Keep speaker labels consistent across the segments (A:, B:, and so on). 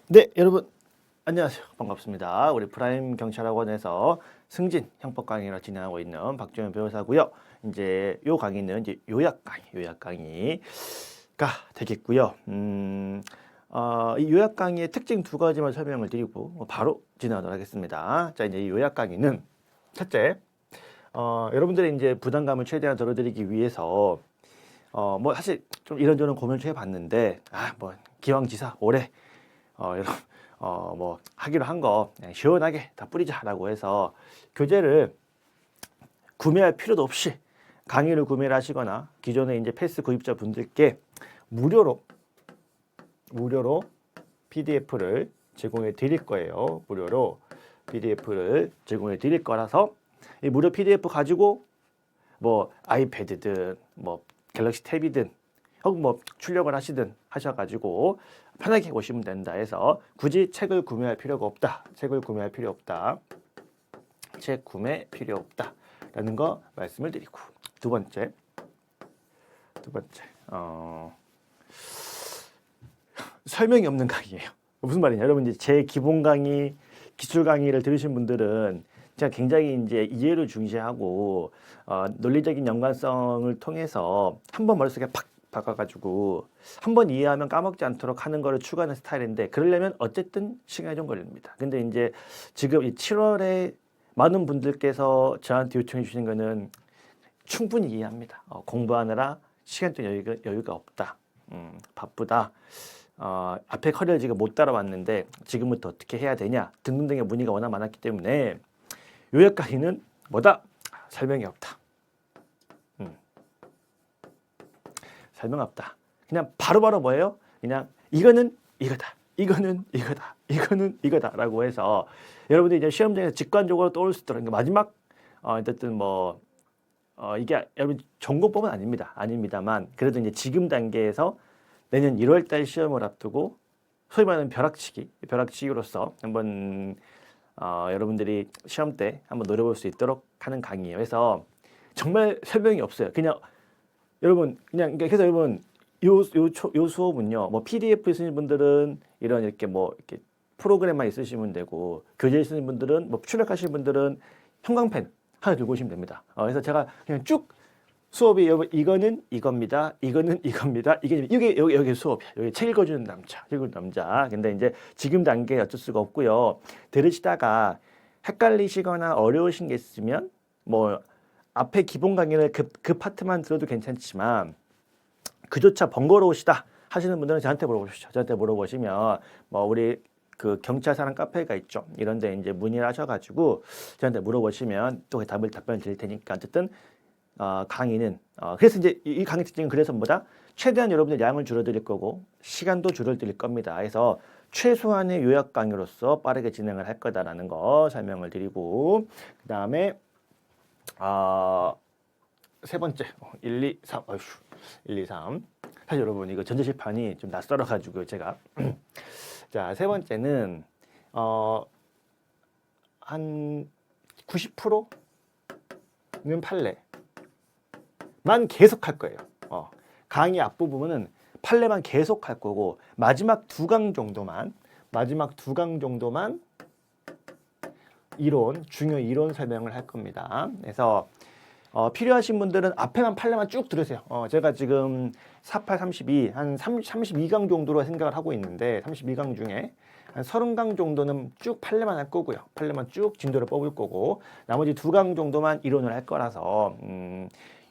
A: 네, 여러분 안녕하세요. 반갑습니다. 우리 프라임 경찰학원에서 승진 형법 강의를 진행하고 있는 박정현 변호사고요. 이제 요 강의는 이제 요약 강의가 되겠고요. 이 요약 강의의 특징 두 가지만 설명을 드리고 바로 진행하도록 하겠습니다. 자, 이제 이 요약 강의는 첫째, 여러분들의 이제 부담감을 최대한 덜어드리기 위해서 뭐 사실 좀 이런저런 고민을 해봤는데 뭐 기왕지사 올해 여러분 뭐 하기로 한 거 시원하게 다 뿌리자라고 해서 교재를 구매할 필요도 없이 강의를 구매를 하시거나 기존에 이제 패스 구입자 분들께 무료로 PDF를 제공해 드릴 거예요. 무료로 PDF를 제공해 드릴 거라서 이 무료 PDF 가지고 뭐 아이패드든 뭐 갤럭시 탭이든 혹은 뭐 출력을 하시든 하셔가지고 편하게 오시면 된다 해서 굳이 책을 구매할 필요가 없다. 책을 구매할 필요 없다. 책 구매 필요 없다라는 거 말씀을 드리고 두 번째 설명이 없는 강의예요. 무슨 말이냐? 여러분 이제 제 기본 강의, 기출 강의를 들으신 분들은 제가 굉장히 이제 이해를 중시하고 논리적인 연관성을 통해서 한번 머릿속에 팍 박아가지고 한번 이해하면 까먹지 않도록 하는 거를 추구하는 스타일인데 그러려면 어쨌든 시간이 좀 걸립니다. 근데 이제 지금 이 7월에 많은 분들께서 저한테 요청해 주시는 거는 충분히 이해합니다. 공부하느라 시간적 여유가 없다. 바쁘다. 앞에 커리어를 지금 못 따라왔는데 지금부터 어떻게 해야 되냐 등등등의 문의가 워낙 많았기 때문에 요약 강의는 뭐다? 설명이 없다. 설명 없다. 그냥 바로바로 뭐예요? 그냥 이거는 이거다. 이거는 이거다. 이거는 이거다라고 해서 여러분들이 이제 시험장에서 직관적으로 떠올 수 있도록 마지막 어쨌든 뭐 이게 여러분 전공법은 아닙니다만 그래도 이제 지금 단계에서 내년 1월 달 시험을 앞두고 소위 말하는 벼락치기로서 한번 여러분들이 시험 때 한번 노려볼 수 있도록 하는 강의예요. 그래서 정말 설명이 없어요. 그냥 여러분 그냥 그래서 여러분 요 수업은요. 뭐 PDF 쓰시는 분들은 이런 이렇게 뭐 이렇게 프로그램만 있으시면 되고 교재 쓰시는 분들은 뭐 출력하시는 분들은 형광펜 하나 들고 오시면 됩니다. 그래서 제가 그냥 쭉 수업이 여러분 이거는 이겁니다. 이거는 이겁니다. 이게 여기 수업이야. 여기 책 읽어주는 남자. 근데 이제 지금 단계에 어쩔 수가 없고요. 들으시다가 헷갈리시거나 어려우신 게 있으면 뭐 앞에 기본 강의를 그 파트만 들어도 괜찮지만 그조차 번거로우시다 하시는 분들은 저한테 물어보시죠. 저한테 물어보시면 뭐 우리 그 경찰 사랑 카페가 있죠. 이런데 이제 문의를 하셔가지고 저한테 물어보시면 또 답변 드릴 테니까 어쨌든 강의는 그래서 이제 이 강의 특징은 그래서 뭐다? 최대한 여러분들 양을 줄여드릴 거고 시간도 줄여드릴 겁니다. 그래서 최소한의 요약 강의로서 빠르게 진행을 할 거다라는 거 설명을 드리고 그 다음에 세 번째 1, 2, 3 1, 2, 3 사실 여러분 이거 전자실판이 좀 낯설어 가지고 제가 자, 세 번째는 한 90%는 판례만 계속 할 거예요. 강의 앞부분은 판례만 계속 할 거고 마지막 두 강 정도만 중요 이론 설명을 할 겁니다. 그래서 필요하신 분들은 앞에만 판례만 쭉 들으세요. 제가 지금 48, 32, 한 32강 정도로 생각을 하고 있는데 32강 중에 한 30강 정도는 쭉 판례만 할 거고요. 판례만 쭉 진도를 뽑을 거고 나머지 두 강 정도만 이론을 할 거라서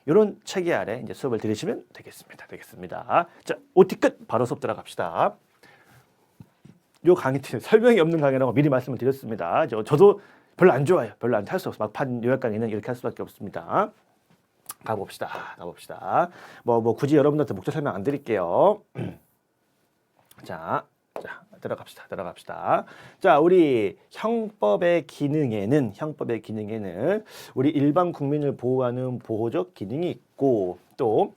A: 이런 체계 아래 이제 수업을 들으시면 되겠습니다. 자, OT 끝 바로 수업 들어갑시다. 요 강의 설명이 없는 강의라고 미리 말씀을 드렸습니다. 저도 별로 안 좋아요. 별로 안 할 수 없어. 막판 요약 강의는 이렇게 할 수밖에 없습니다. 가봅시다. 뭐 굳이 여러분들한테 목적 설명 안 드릴게요. 자, 들어갑시다. 자, 우리 형법의 기능에는 우리 일반 국민을 보호하는 보호적 기능이 있고 또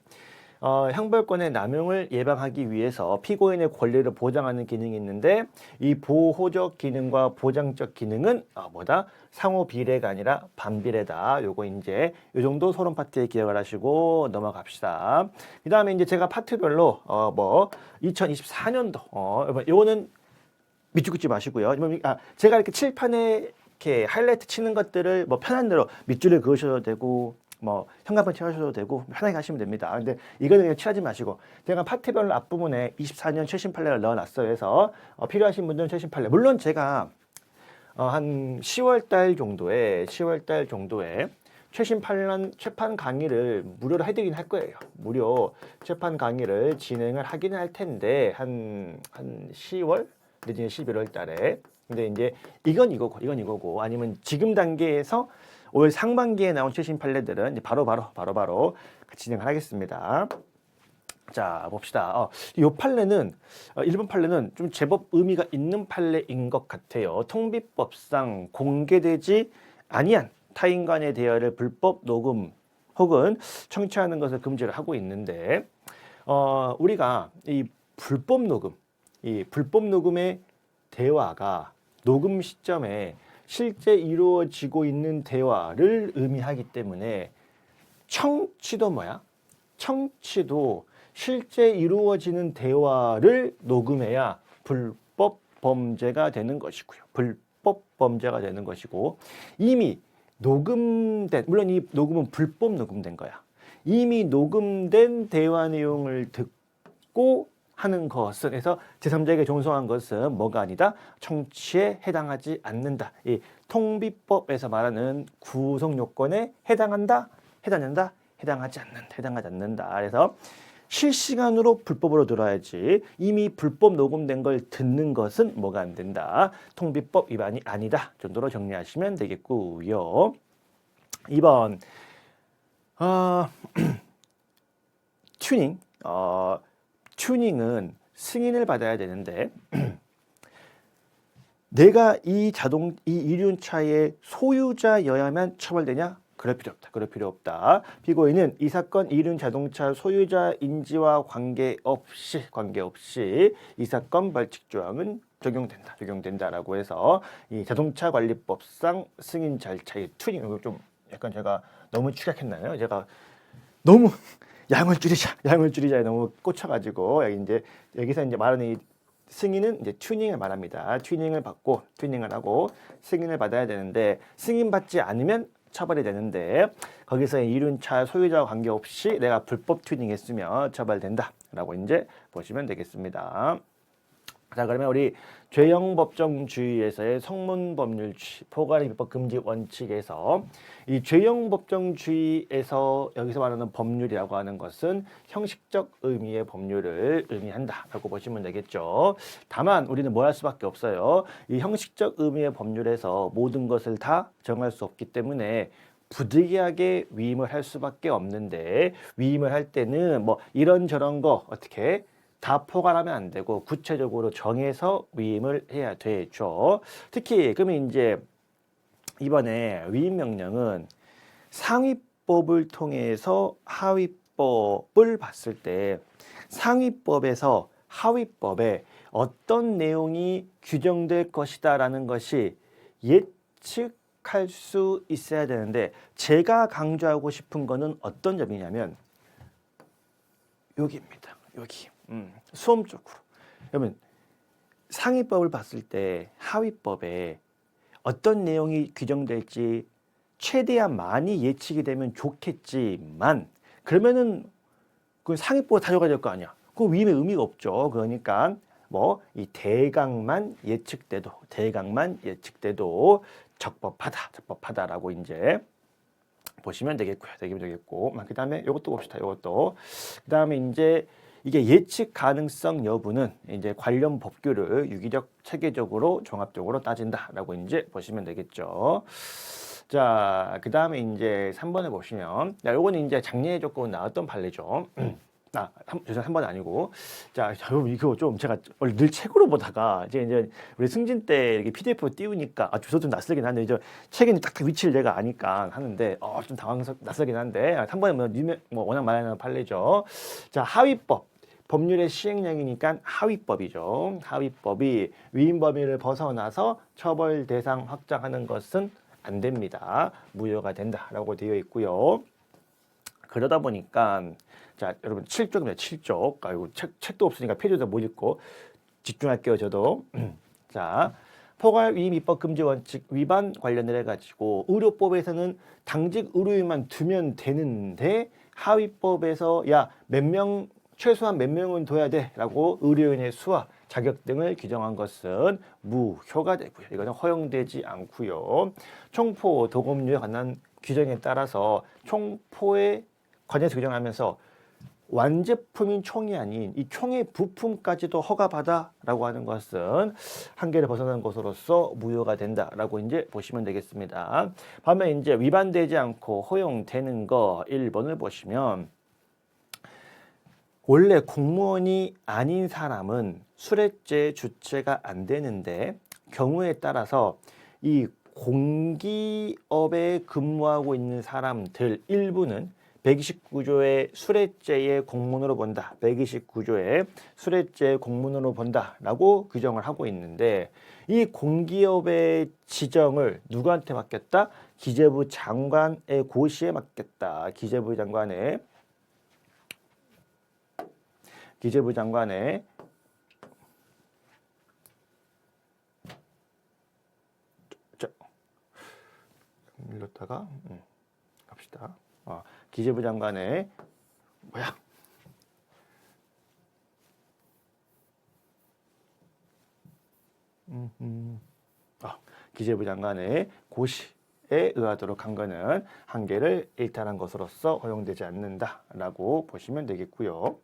A: 형벌권의 남용을 예방하기 위해서 피고인의 권리를 보장하는 기능이 있는데 이 보호적 기능과 보장적 기능은 뭐다? 상호 비례가 아니라 반비례다. 요거 이제 요 정도 서론 파트에 기억을 하시고 넘어갑시다. 그다음에 이제 제가 파트별로 뭐 2024년도 요거는 밑줄 긋지 마시고요. 제가 이렇게 칠판에 이렇게 하이라이트 치는 것들을 뭐 편한 대로 밑줄을 그으셔도 되고 뭐 현관판 칠하셔도 되고 편하게 하시면 됩니다. 근데 이거는 그냥 칠하지 마시고 제가 파트별 앞부분에 24년 최신 판례를 넣어놨어요. 해서 필요하신 분들은 최신 판례. 물론 제가 한 10월 달 정도에 최신 재판 강의를 무료로 해드리긴 할 거예요. 무료 재판 강의를 진행을 하긴 할 텐데 한 10월 내지는 11월 달에. 근데 이제 이건 이거고 아니면 지금 단계에서 올 상반기에 나온 최신 판례들은 이제 바로 진행을 하겠습니다. 자, 봅시다. 이 판례는 일본 판례는 좀 제법 의미가 있는 판례인 것 같아요. 통비법상 공개되지 아니한 타인 간의 대화를 불법 녹음 혹은 청취하는 것을 금지를 하고 있는데 우리가 이 불법 녹음의 대화가 녹음 시점에 실제 이루어지고 있는 대화를 의미하기 때문에 청취도 청취도 실제 이루어지는 대화를 녹음해야 불법 범죄가 되는 것이고요. 불법 범죄가 되는 것이고 이미 녹음된, 물론 이 녹음은 불법 녹음된 거야. 이미 녹음된 대화 내용을 듣고 하는 것은, 그래서 제3자에게 종송한 것은 뭐가 아니다? 청취에 해당하지 않는다. 이 통비법에서 말하는 구성 요건에 해당한다? 해당하지 않는다. 그래서 실시간으로 불법으로 들어야지 이미 불법 녹음된 걸 듣는 것은 뭐가 안 된다. 통비법 위반이 아니다 정도로 정리하시면 되겠고요. 2번 튜닝. 튜닝은 승인을 받아야 되는데 내가 이 이륜차의 소유자여야만 처벌되냐? 그럴 필요 없다. 피고인은 이 사건 이륜 자동차 소유자 인지와 관계없이 이 사건 벌칙 조항은 적용된다라고 해서 이 자동차 관리법상 승인 절차의 튜닝. 이거 좀 약간 제가 너무 축약했나요? 제가 너무 양을 줄이자에 너무 꽂혀가지고 여기서 이제 말하는 이 승인은 이제 튜닝을 말합니다. 튜닝을 하고 승인을 받아야 되는데 승인 받지 않으면 처벌이 되는데 거기서 이륜차 소유자와 관계없이 내가 불법 튜닝했으면 처벌된다라고 이제 보시면 되겠습니다. 자, 그러면 우리 죄형법정주의에서의 성문법률주의, 포괄의 비법 금지 원칙에서 이 죄형법정주의에서 여기서 말하는 법률이라고 하는 것은 형식적 의미의 법률을 의미한다라고 보시면 되겠죠. 다만 우리는 뭐 할 수밖에 없어요. 이 형식적 의미의 법률에서 모든 것을 다 정할 수 없기 때문에 부득이하게 위임을 할 수밖에 없는데 위임을 할 때는 뭐 이런저런 거 어떻게 다 포괄하면 안 되고 구체적으로 정해서 위임을 해야 되죠. 특히 그러면 이제 이번에 위임 명령은 상위법을 통해서 하위법을 봤을 때 상위법에서 하위법에 어떤 내용이 규정될 것이다라는 것이 예측할 수 있어야 되는데 제가 강조하고 싶은 거는 어떤 점이냐면 여기입니다. 여기. 수험적으로. 그러면 상위법을 봤을 때 하위법에 어떤 내용이 규정될지 최대한 많이 예측이 되면 좋겠지만 그러면은 그 상위법을 다져가야 될 거 아니야. 그 위임의 의미가 없죠. 그러니까 뭐 이 대강만 예측돼도 적법하다라고 이제 보시면 되겠고. 그다음에 이것도 봅시다. 그다음에 이제 이게 예측 가능성 여부는 이제 관련 법규를 유기적, 체계적으로, 종합적으로 따진다라고 이제 보시면 되겠죠. 자, 그 다음에 이제 3번에 보시면, 요거는 이제 작년에 조금 나왔던 판례죠. 죄송해요. 3번 아니고. 자, 여러분, 이거 좀 제가 원래 늘 책으로 보다가 이제 우리 승진 때 이렇게 PDF로 띄우니까 주소 좀 낯설긴 한데 이제 책에는 딱 위치를 내가 아니까 하는데 좀 낯설긴 한데 3번에 뭐 워낙 많이 나오는 판례죠. 자, 하위법. 법률의 시행령이니까 하위법이죠. 하위법이 위임 범위를 벗어나서 처벌 대상 확장하는 것은 안 됩니다. 무효가 된다라고 되어 있고요. 그러다 보니까 자, 여러분 7쪽입니다. 7쪽. 아이고 책도 없으니까 페이지도 못 읽고 집중할게요. 저도. 자, 포괄 위임 입법 금지 원칙 위반 관련을 해가지고 의료법에서는 당직 의료인만 두면 되는데 하위법에서 야 몇 명 최소한 몇 명은 둬야 돼라고 의료인의 수와 자격 등을 규정한 것은 무효가 되고요. 이거는 허용되지 않고요. 총포 도검류에 관한 규정에 따라서 총포에 관해서 규정하면서 완제품인 총이 아닌 이 총의 부품까지도 허가받아라고 하는 것은 한계를 벗어난 것으로서 무효가 된다라고 이제 보시면 되겠습니다. 반면 이제 위반되지 않고 허용되는 거 1번을 보시면 원래 공무원이 아닌 사람은 수뢰죄 주체가 안 되는데 경우에 따라서 이 공기업에 근무하고 있는 사람들 일부는 129조의 수뢰죄의 공문으로 본다. 129조의 수뢰죄의 공문으로 본다라고 규정을 하고 있는데 이 공기업의 지정을 누구한테 맡겼다? 기재부 장관의 고시에 맡겼다. 기재부 장관의 밀렸다가 갑시다. 기재부 장관의 기재부 장관의 고시에 의하도록 한 거는 한계를 일탈한 것으로서 허용되지 않는다라고 보시면 되겠고요.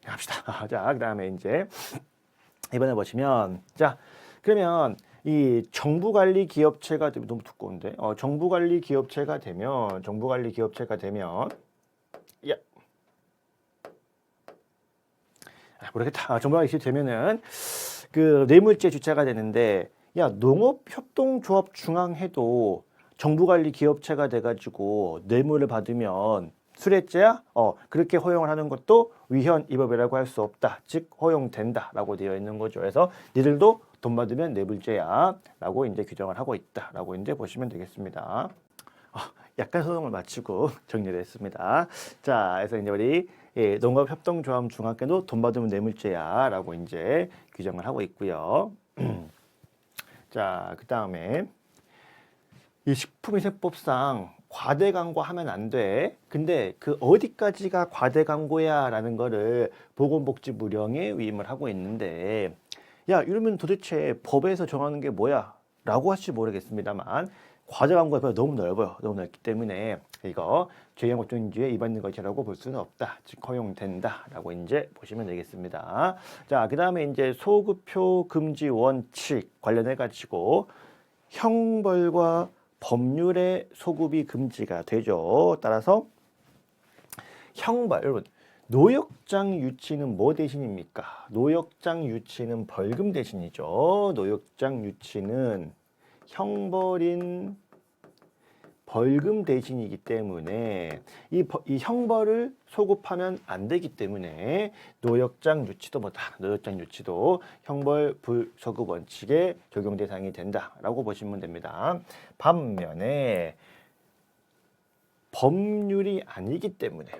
A: 합시다. 자, 그다음에 이제 이번에 보시면 자, 그러면 이 정부관리 기업체가 너무 두꺼운데 정부관리 기업체가 되면 야 모르겠다. 정부관리 기업체 되면은 그 뇌물죄 주체가 되는데 야 농업협동조합 중앙회도 정부관리 기업체가 돼가지고 뇌물을 받으면 수뢰죄야? 그렇게 허용을 하는 것도 위헌 위법이라고 할 수 없다. 즉 허용된다라고 되어 있는 거죠. 그래서 니들도 돈 받으면 뇌물죄야 라고 이제 규정을 하고 있다라고 이제 보시면 되겠습니다. 약간 소송을 마치고 정리를 했습니다. 자, 그래서 이제 우리 농업협동조합 중앙회도 돈 받으면 뇌물죄야 라고 이제 규정을 하고 있고요. 자, 그 다음에 이 식품위생법상 과대 광고하면 안 돼. 근데 그 어디까지가 과대 광고야 라는 거를 보건복지부령에 위임을 하고 있는데 야 이러면 도대체 법에서 정하는 게 뭐야 라고 하실지 모르겠습니다만 과대 광고가 너무 넓어요. 너무 넓기 때문에 이거 죄형법정지에 위반된 것이라고 볼 수는 없다. 즉 허용된다 라고 이제 보시면 되겠습니다. 자, 그 다음에 이제 소급표 금지 원칙 관련해 가지고 형벌과 법률의 소급이 금지가 되죠. 따라서 형벌, 여러분 노역장 유치는 뭐 대신입니까? 노역장 유치는 벌금 대신이죠. 노역장 유치는 형벌인 벌금 대신이기 때문에 이 형벌을 소급하면 안 되기 때문에 노역장 유치도 노역장 유치도 형벌 불소급 원칙에 적용 대상이 된다라고 보시면 됩니다. 반면에 법률이 아니기 때문에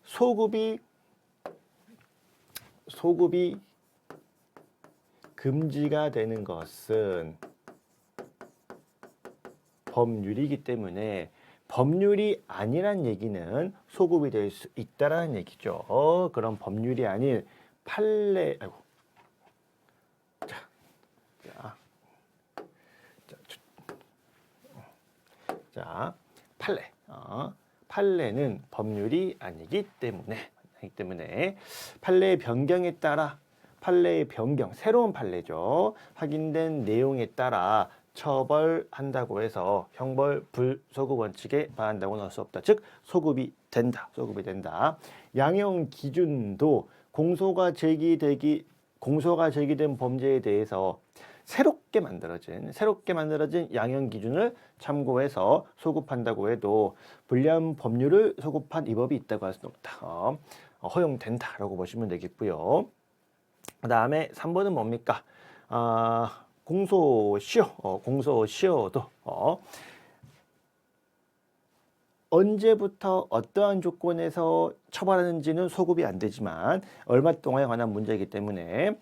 A: 소급이 금지가 되는 것은 법률이기 때문에 법률이 아니란 얘기는 소급이 될 수 있다라는 얘기죠. 그럼 법률이 아닌 판례, 판례. 판례는 법률이 아니기 때문에 판례의 변경에 따라 새로운 판례죠. 확인된 내용에 따라 처벌한다고 해서 형벌 불소급 원칙에 반한다고 할 수 없다. 즉 소급이 된다. 양형 기준도 공소가 제기된 범죄에 대해서 새롭게 만들어진 양형 기준을 참고해서 소급한다고 해도 불리한 법률을 소급한 위법이 있다고 할 수는 없다. 허용된다라고 보시면 되겠고요. 그 다음에 3번은 뭡니까? 공소시효도 언제부터 어떠한 조건에서 처벌하는지는 소급이 안 되지만 얼마 동안에 관한 문제이기 때문에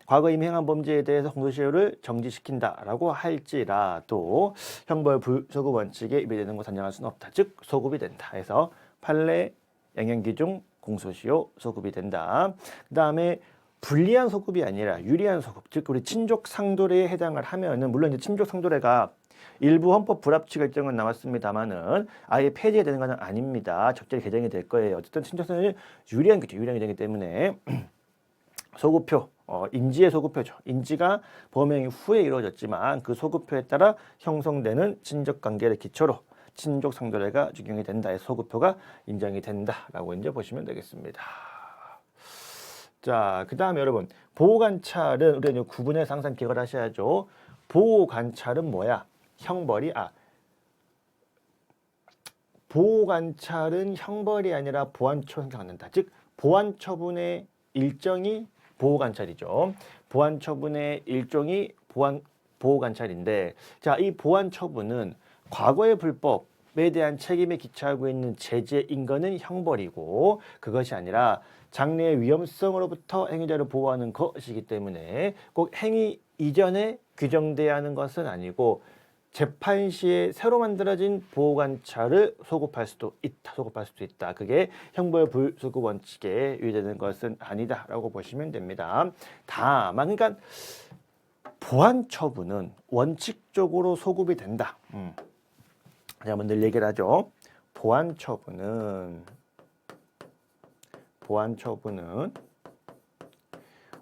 A: 과거 이미 행한 범죄에 대해서 공소시효를 정지시킨다라고 할지라도 형벌 불소급 원칙에 위배되는 것을 단정할 수는 없다. 즉 소급이 된다. 해서 판례, 양형기중, 공소시효 소급이 된다. 그 다음에 불리한 소급이 아니라 유리한 소급, 즉 우리 친족 상도례에 해당을 하면은 물론 이제 친족 상도례가 일부 헌법 불합치 결정은 나왔습니다만은 아예 폐지가 되는 것은 아닙니다. 적절히 개정이 될 거예요. 어쨌든 친족 상도례는 유리한 규정이기 때문에 소급표, 인지의 소급표죠. 인지가 범행 후에 이루어졌지만 그 소급표에 따라 형성되는 친족 관계를 기초로 친족 상도례가 적용이 된다. 해서 소급표가 인정이 된다라고 이제 보시면 되겠습니다. 자, 그 다음에 여러분 보호관찰은 우리가 이제 구분해서 항상 기억을 하셔야죠. 보호관찰은 뭐야? 보호관찰은 형벌이 아니라 보완처분을 생각한다. 즉 보완처분의 일정이 보호관찰이죠. 보완처분의 일종이 보호관찰인데, 자, 이 보완처분은 과거의 불법에 대한 책임에 기초하고 있는 제재인 거는 형벌이고 그것이 아니라 장래의 위험성으로부터 행위자를 보호하는 것이기 때문에 꼭 행위 이전에 규정돼야 하는 것은 아니고 재판 시에 새로 만들어진 보호관찰을 소급할 수도 있다. 그게 형벌 불소급 원칙에 위배되는 것은 아니다라고 보시면 됩니다. 다만 그러니까 보완처분은 원칙적으로 소급이 된다. 제가 늘 얘기를 하죠. 보완처분은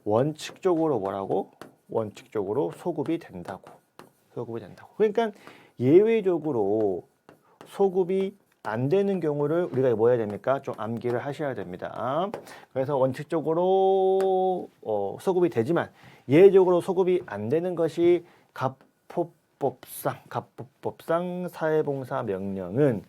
A: 원칙적으로 뭐라고? 원칙적으로 소급이 된다고. 그러니까 예외적으로 소급이 안 되는 경우를 우리가 뭐 해야 됩니까? 좀 암기를 하셔야 됩니다. 그래서 원칙적으로 소급이 되지만 예외적으로 소급이 안 되는 것이 갑포법상 사회봉사 명령은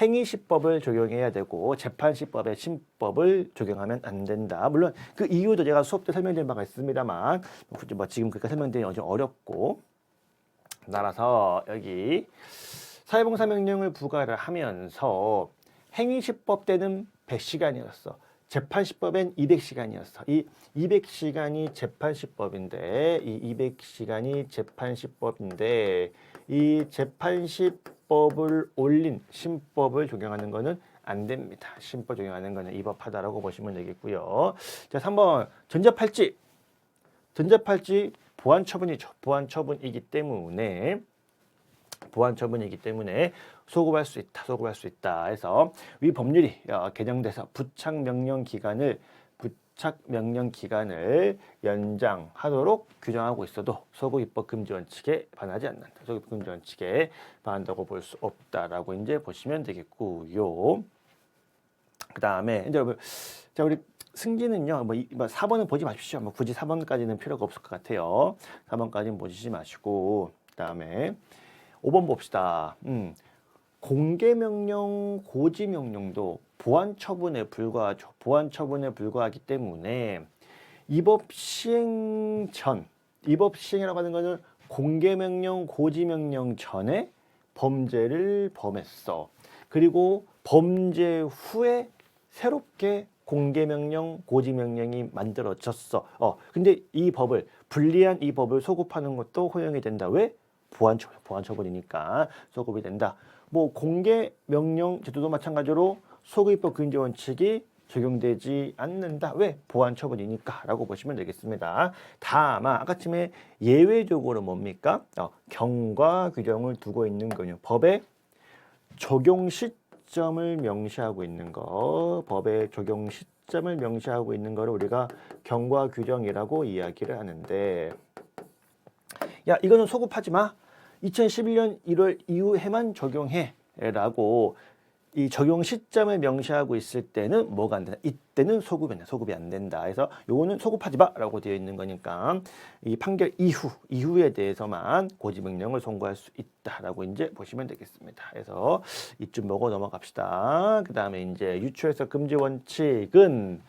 A: 행위시법을 적용해야 되고 재판시법의 신법을 적용하면 안 된다. 물론 그 이유도 제가 수업 때 설명드린 바가 있습니다만 굳이 뭐 지금 그렇게 설명드리기 좀 어렵고, 따라서 여기 사회봉사 명령을 부과를 하면서 행위시법 때는 100시간이었어. 재판시법엔 200시간이었어. 이 200시간이 재판시법인데 이 재판시법을 올린 신법을 적용하는 거는 안 됩니다. 신법 적용하는 거는 위법하다라고 보시면 되겠고요. 자, 3번 전자팔찌 보완처분이죠. 보완처분이기 때문에 소급할 수 있다 해서 위 법률이 개정돼서 부착명령 기간을 연장하도록 규정하고 있어도 소급입법 금지 원칙에 반하지 않는다. 소급입법 금지 원칙에 반한다고 볼 수 없다라고 이제 보시면 되겠고요. 그 다음에 이제 자, 우리 승기는요, 4번은 보지 마십시오. 굳이 4번까지는 필요가 없을 것 같아요. 4번까지는 보시지 마시고, 그 다음에 5번 봅시다. 공개명령, 고지명령도 보완처분에 불과하죠. 보완처분에 불과하기 때문에 입법 시행이라고 하는 것은 공개명령, 고지명령 전에 범죄를 범했어. 그리고 범죄 후에 새롭게 공개명령, 고지명령이 만들어졌어. 근데 불리한 이 법을 소급하는 것도 허용이 된다. 왜? 보완처분이니까 소급이 된다. 공개명령 제도도 마찬가지로 소급입법 금지 원칙이 적용되지 않는다. 왜? 보완처분이니까 라고 보시면 되겠습니다. 다만 아까쯤에 예외적으로 뭡니까? 경과 규정을 두고 있는 거요. 법의 적용 시점을 명시하고 있는 거, 법의 적용 시점을 명시하고 있는 거를 우리가 경과 규정이라고 이야기를 하는데, 야, 이거는 소급하지 마. 2011년 1월 이후에만 적용해 라고 이 적용 시점을 명시하고 있을 때는 뭐가 안 된다. 이때는 소급이 안 된다. 그래서 요거는 소급하지 마라고 되어 있는 거니까 이 판결 이후에 대해서만 고지명령을 선고할 수 있다라고 이제 보시면 되겠습니다. 그래서 이쯤 보고 넘어갑시다. 그 다음에 이제 유추해석 금지 원칙은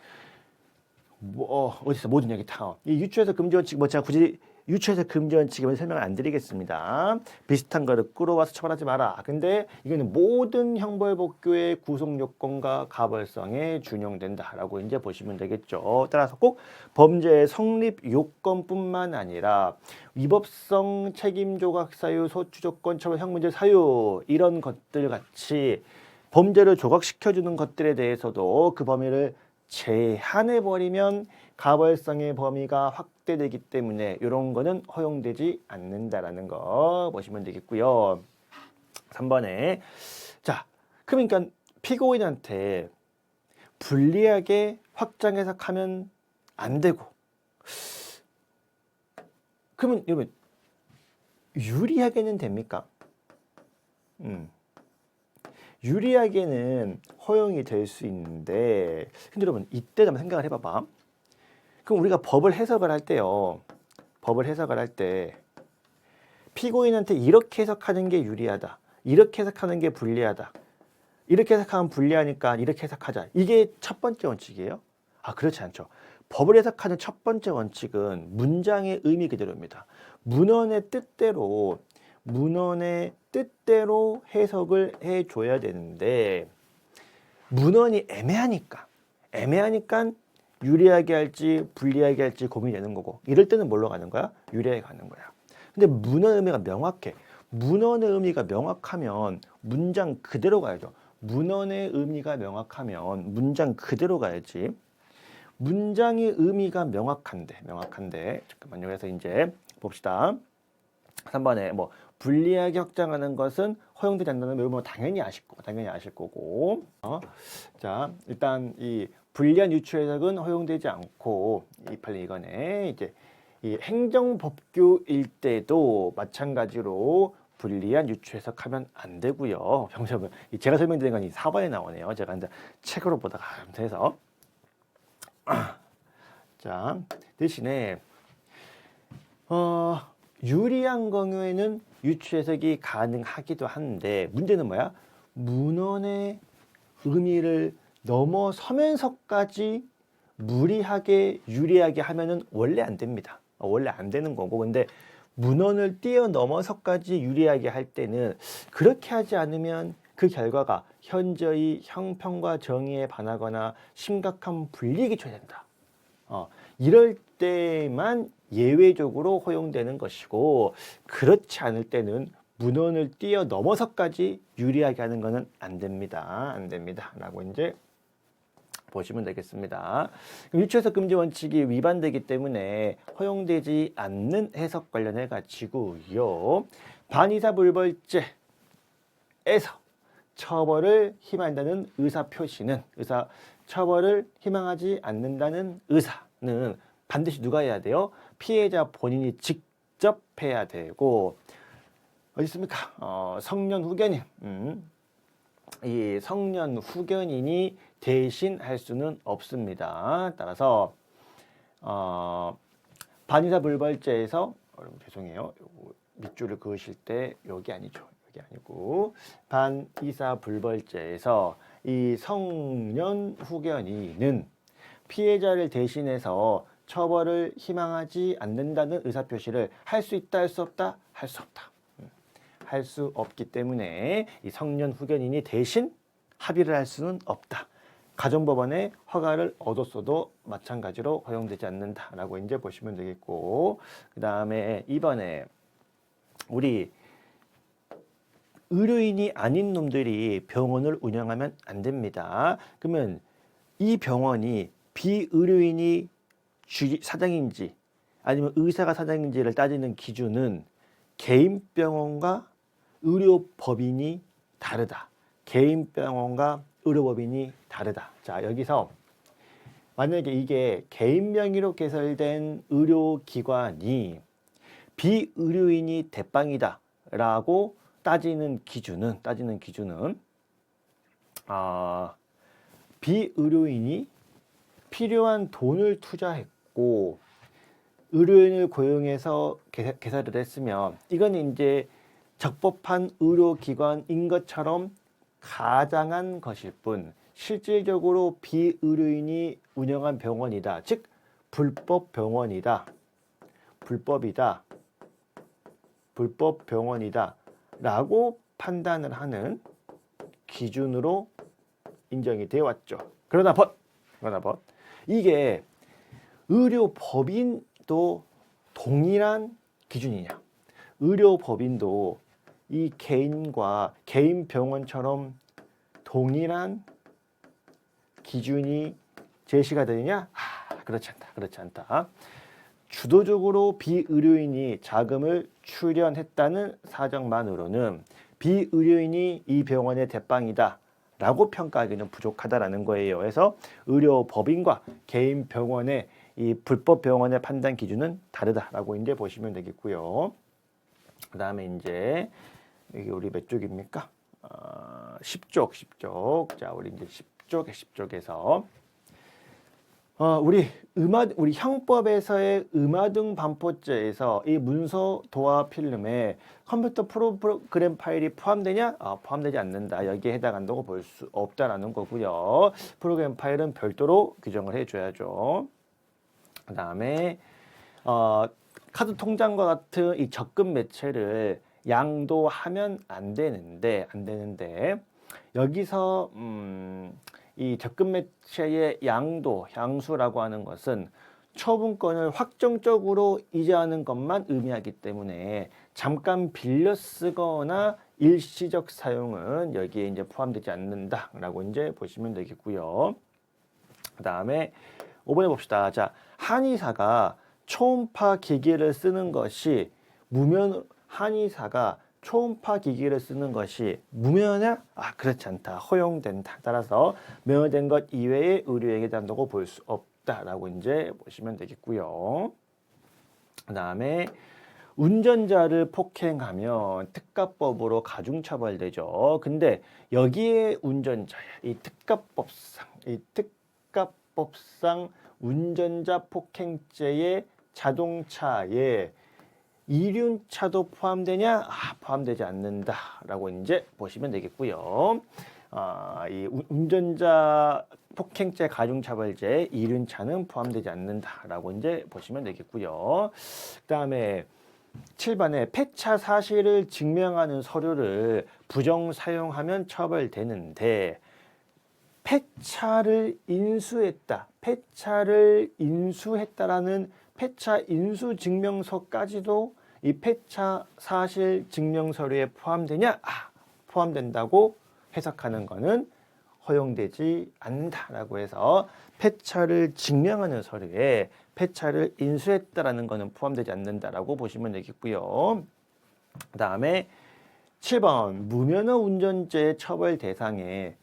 A: 어디서 모든 얘기 다. 이 유추해석 금지 원칙 제가 굳이 유추해석 금지 원칙을 설명을 안 드리겠습니다. 비슷한 거를 끌어와서 처벌하지 마라. 근데 이거는 모든 형벌복교의 구속 요건과 가벌성에 준용된다라고 이제 보시면 되겠죠. 따라서 꼭 범죄의 성립 요건뿐만 아니라 위법성, 책임 조각 사유, 소추 조건, 처벌 형문제 사유 이런 것들 같이 범죄를 조각시켜주는 것들에 대해서도 그 범위를 제한해버리면 가벌성의 범위가 확대되기 때문에 이런 거는 허용되지 않는다라는 거 보시면 되겠고요. 3번에 자, 그러니까 피고인한테 불리하게 확장 해석하면 안 되고 그러면 여러분 유리하게는 됩니까? 유리하게는 허용이 될 수 있는데 근데 여러분 이때 한번 생각을 해봐봐. 그럼 우리가 법을 해석을 할 때요. 법을 해석을 할 때 피고인한테 이렇게 해석하는 게 유리하다. 이렇게 해석하는 게 불리하다. 이렇게 해석하면 불리하니까 이렇게 해석하자. 이게 첫 번째 원칙이에요? 아, 그렇지 않죠. 법을 해석하는 첫 번째 원칙은 문장의 의미 그대로입니다. 문헌의 뜻대로 해석을 해줘야 되는데 문헌이 애매하니까 유리하게 할지 불리하게 할지 고민되는 거고 이럴 때는 뭘로 가는 거야? 유리하게 가는 거야. 근데 문헌의 의미가 명확해. 문헌의 의미가 명확하면 문장 그대로 가야죠. 문헌의 의미가 명확하면 문장 그대로 가야지. 문장의 의미가 명확한데 잠깐만요. 그래서 이제 봅시다. 3번에 뭐 불리하게 확장하는 것은 허용되지 않는다는 걸 당연히 아실 거고. 자, 일단 이 불리한 유추 해석은 허용되지 않고 이거네. 이제 이 행정법규일 때도 마찬가지로 불리한 유추 해석하면 안 되고요. 병점은 제가 설명드린 건 이 4번에 나오네요. 제가 이제 책으로 보다가 해서 자, 대신에 유리한 경우에는 유추 해석이 가능하기도 한데 문제는 뭐야? 문헌의 의미를 넘어서면서까지 무리하게 유리하게 하면은 원래 안 됩니다. 원래 안 되는 거고 근데 문헌을 뛰어넘어서까지 유리하게 할 때는 그렇게 하지 않으면 그 결과가 현저히 형평과 정의에 반하거나 심각한 불이익이 초래된다. 이럴 때만 예외적으로 허용되는 것이고 그렇지 않을 때는 문헌을 뛰어넘어서까지 유리하게 하는 것은 안 됩니다. 라고 이제 보시면 되겠습니다. 유추해석 금지 원칙이 위반되기 때문에 허용되지 않는 해석 관련해 가지고요. 반의사불벌죄에서 처벌을 희망한다는 처벌을 희망하지 않는다는 의사는 반드시 누가 해야 돼요? 피해자 본인이 직접 해야 되고 어디 있습니까? 성년 후견인. 이 성년 후견인이 대신 할 수는 없습니다. 따라서 반의사불벌죄에서 죄송해요. 밑줄을 그으실 때 여기 아니죠. 여기 아니고 반의사불벌죄에서 이 성년 후견인은 피해자를 대신해서 처벌을 희망하지 않는다는 의사표시를 할 수 있다, 할 수 없다? 할 수 없다. 할 수 없기 때문에 이 성년 후견인이 대신 합의를 할 수는 없다. 가정법원의 허가를 얻었어도 마찬가지로 허용되지 않는다라고 이제 보시면 되겠고 그 다음에 2번에 우리 의료인이 아닌 놈들이 병원을 운영하면 안 됩니다. 그러면 이 병원이 비의료인이 사장인지 아니면 의사가 사장인지를 따지는 기준은 개인병원과 의료법인이 다르다. 개인병원과 의료법인이 다르다. 자, 여기서 만약에 이게 개인 명의로 개설된 의료기관이 비의료인이 대빵이다 라고 따지는 기준은 비의료인이 필요한 돈을 투자했고 의료인을 고용해서 개설을 했으면 이건 이제 적법한 의료기관인 것처럼 가장한 것일 뿐 실질적으로 비의료인이 운영한 병원이다. 즉 불법 병원이다. 불법이다, 불법 병원이다 라고 판단을 하는 기준으로 인정이 되어 왔죠. 그러나 이게 의료법인도 동일한 기준이냐? 의료법인도 이 개인과 개인 병원처럼 동일한 기준이 제시가 되느냐? 그렇지 않다. 주도적으로 비의료인이 자금을 출연했다는 사정만으로는 비의료인이 이 병원의 대빵이다 라고 평가하기는 부족하다라는 거예요. 그래서 의료법인과 개인 병원의 이 불법 병원의 판단 기준은 다르다라고 이제 보시면 되겠고요. 그 다음에 이제 여기 우리 몇 쪽입니까? 10쪽. 자, 우리 이제 10쪽에서 우리 형법에서의 음하등 반포죄에서 이 문서 도화 필름에 컴퓨터 프로그램 파일이 포함되냐? 포함되지 않는다. 여기에 해당한다고 볼 수 없다라는 거고요. 프로그램 파일은 별도로 규정을 해줘야죠. 그 다음에 카드 통장과 같은 이 적금 매체를 양도하면 안 되는데 여기서 이 적금 매체의 양수라고 하는 것은 처분권을 확정적으로 이전하는 것만 의미하기 때문에 잠깐 빌려 쓰거나 일시적 사용은 여기에 이제 포함되지 않는다라고 이제 보시면 되겠고요. 그 다음에 5번에 봅시다. 자, 한의사가 초음파 기기를 쓰는 것이 한의사가 초음파 기기를 쓰는 것이 무면허냐? 그렇지 않다. 허용된다. 따라서 면허된 것 이외의 의료에 해당한다고 볼 수 없다라고 이제 보시면 되겠고요. 그 다음에 운전자를 폭행하면 특가법으로 가중처벌되죠. 근데 여기에 이 특가법상 운전자 폭행죄의 자동차에 이륜차도 포함되냐? 포함되지 않는다라고 이제 보시면 되겠고요. 이 운전자 폭행죄 가중처벌죄 이륜차는 포함되지 않는다라고 이제 보시면 되겠고요. 그다음에 7번에 폐차 사실을 증명하는 서류를 부정 사용하면 처벌되는데 폐차를 인수했다라는 폐차 인수 증명서까지도 이 폐차 사실 증명 서류에 포함되냐? 포함된다고 해석하는 것은 허용되지 않는다라고 해서 폐차를 증명하는 서류에 폐차를 인수했다라는 것은 포함되지 않는다라고 보시면 되겠고요. 그 다음에 7번 무면허 운전죄 처벌 대상에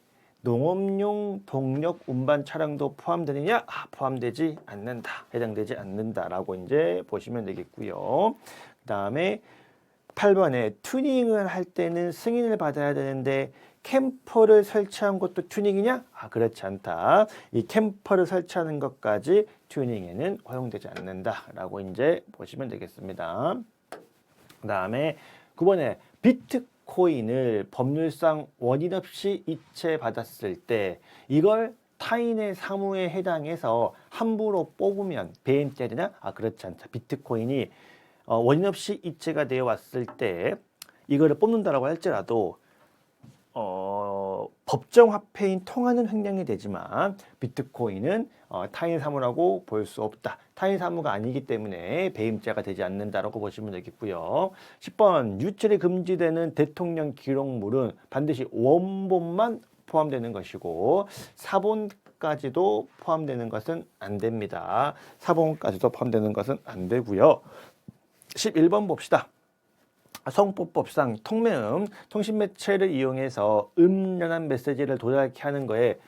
A: 농업용 동력 운반 차량도 포함되느냐? 포함되지 않는다. 해당되지 않는다라고 이제 보시면 되겠고요. 그 다음에 8번에 튜닝을 할 때는 승인을 받아야 되는데 캠퍼를 설치한 것도 튜닝이냐? 그렇지 않다. 이 캠퍼를 설치하는 것까지 튜닝에는 허용되지 않는다라고 이제 보시면 되겠습니다. 그 다음에 9번에 비트코인을 법률상 원인 없이 이체받았을 때 이걸 타인의 사무에 해당해서 함부로 뽑으면 배임죄 되냐? 그렇지 않다. 비트코인이 원인 없이 이체가 되어 왔을 때 이거를 뽑는다라고 할지라도 법정 화폐인 통화는 횡령이 되지만 비트코인은 타인 사무라고 볼 수 없다. 타인 사무가 아니기 때문에 배임죄가 되지 않는다라고 보시면 되겠고요. 10번 유출이 금지되는 대통령 기록물은 반드시 원본만 포함되는 것이고 사본까지도 포함되는 것은 안 됩니다. 사본까지도 포함되는 것은 안 되고요. 11번 봅시다. 성보법상 통매음, 통신매체를 이용해서 음란한 메시지를 도달케 하는 거에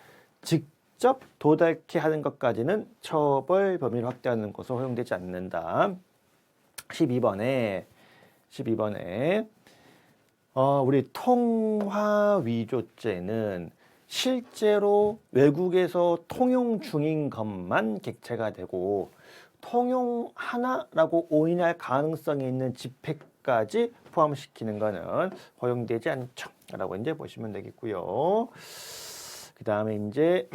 A: 직접 도달케 하는 것까지는 처벌 범위를 확대하는 것은 허용되지 않는다. 12번에 우리 통화위조죄는 실제로 외국에서 통용 중인 것만 객체가 되고 통용 하나라고 오인할 가능성이 있는 집회까지 포함시키는 것은 허용되지 않죠. 라고 이제 보시면 되겠고요. 그 다음에 이제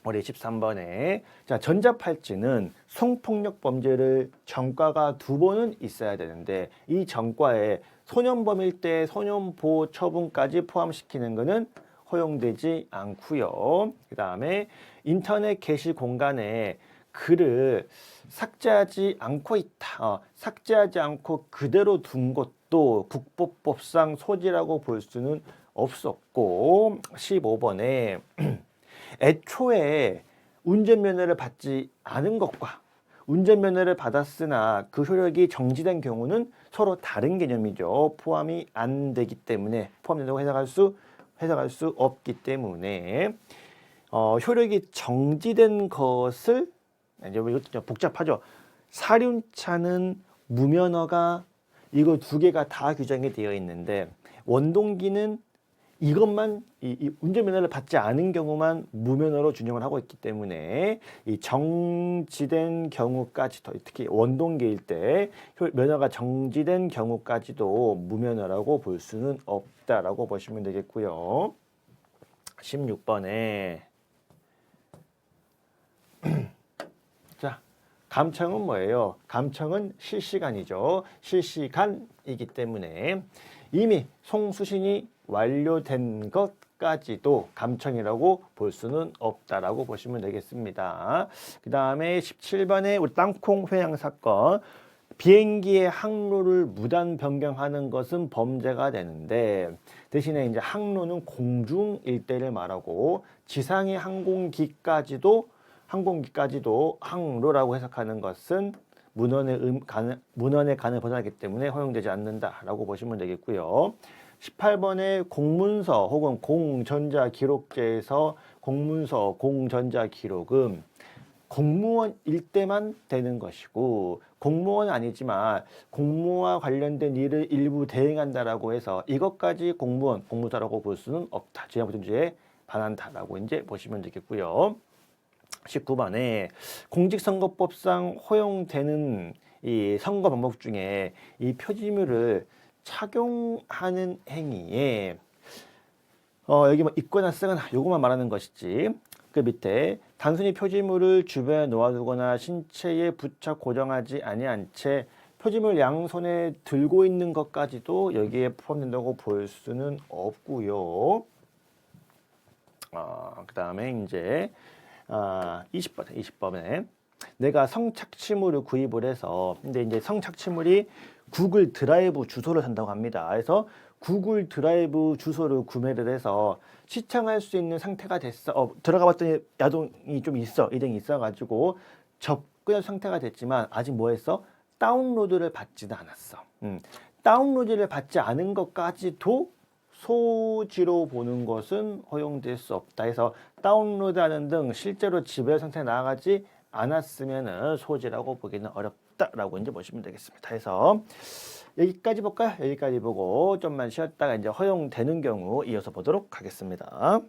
A: 우리 13번에 자 전자팔찌는 성폭력 범죄를 전과가 2번은 있어야 되는데 이 전과에 소년범일 때 소년보호 처분까지 포함시키는 것은 허용되지 않고요. 그 다음에 인터넷 게시 공간에 글을 삭제하지 않고 있다. 삭제하지 않고 그대로 둔 것도 국보법상 소지라고 볼 수는 없었고 15번에 애초에 운전면허를 받지 않은 것과 운전면허를 받았으나 그 효력이 정지된 경우는 서로 다른 개념이죠. 포함이 안 되기 때문에 포함된다고 해석할 수 없기 때문에 효력이 정지된 것을 이제 이것도 복잡하죠. 사륜차는 무면허가 이거 2개가 다 규정이 되어 있는데 원동기는 이것만 이 운전면허를 받지 않은 경우만 무면허로 준용을 하고 있기 때문에 이 정지된 경우까지도 특히 원동기일 때 면허가 정지된 경우까지도 무면허라고 볼 수는 없다라고 보시면 되겠고요. 16번에 자 감청은 뭐예요? 감청은 실시간이죠. 실시간이기 때문에 이미 송수신이 완료된 것까지도 감청이라고 볼 수는 없다라고 보시면 되겠습니다. 그 다음에 17번에 우리 땅콩 회항 사건. 비행기의 항로를 무단 변경하는 것은 범죄가 되는데 대신에 이제 항로는 공중 일대를 말하고 지상의 항공기까지도 항로라고 해석하는 것은 문헌의 간을 벗어나기 때문에 허용되지 않는다라고 보시면 되겠고요. 18번에 공문서 혹은 공전자기록제에서 공문서, 공전자기록은 공무원일 때만 되는 것이고 공무원은 아니지만 공무와 관련된 일을 일부 대행한다라고 해서 이것까지 공무사라고 볼 수는 없다. 지하보존주에 반한다라고 이제 보시면 되겠고요. 19번에 공직선거법상 허용되는 이 선거 방법 중에 이 표지물을 착용하는 행위에 여기 뭐 있거나 쓰거나 요것만 말하는 것이지 그 밑에 단순히 표지물을 주변에 놓아두거나 신체에 부착 고정하지 아니한 채 표지물 양손에 들고 있는 것까지도 여기에 포함된다고 볼 수는 없고요. 그 다음에 이제 20번에 내가 성착취물을 구입을 해서 근데 이제 성착취물이 구글 드라이브 주소를 산다고 합니다. 그래서 구글 드라이브 주소를 구매를 해서 시청할 수 있는 상태가 됐어. 들어가 봤더니 야동이 좀 있어. 이등이 있어가지고 접근할 상태가 됐지만 아직 뭐 했어? 다운로드를 받지도 않았어. 다운로드를 받지 않은 것까지도 소지로 보는 것은 허용될 수 없다 해서 다운로드하는 등 실제로 지배 상태에 나아가지 않았으면 소지라고 보기는 어렵다라고 이제 보시면 되겠습니다. 해서 여기까지 볼까요? 여기까지 보고 좀만 쉬었다가 이제 허용되는 경우 이어서 보도록 하겠습니다.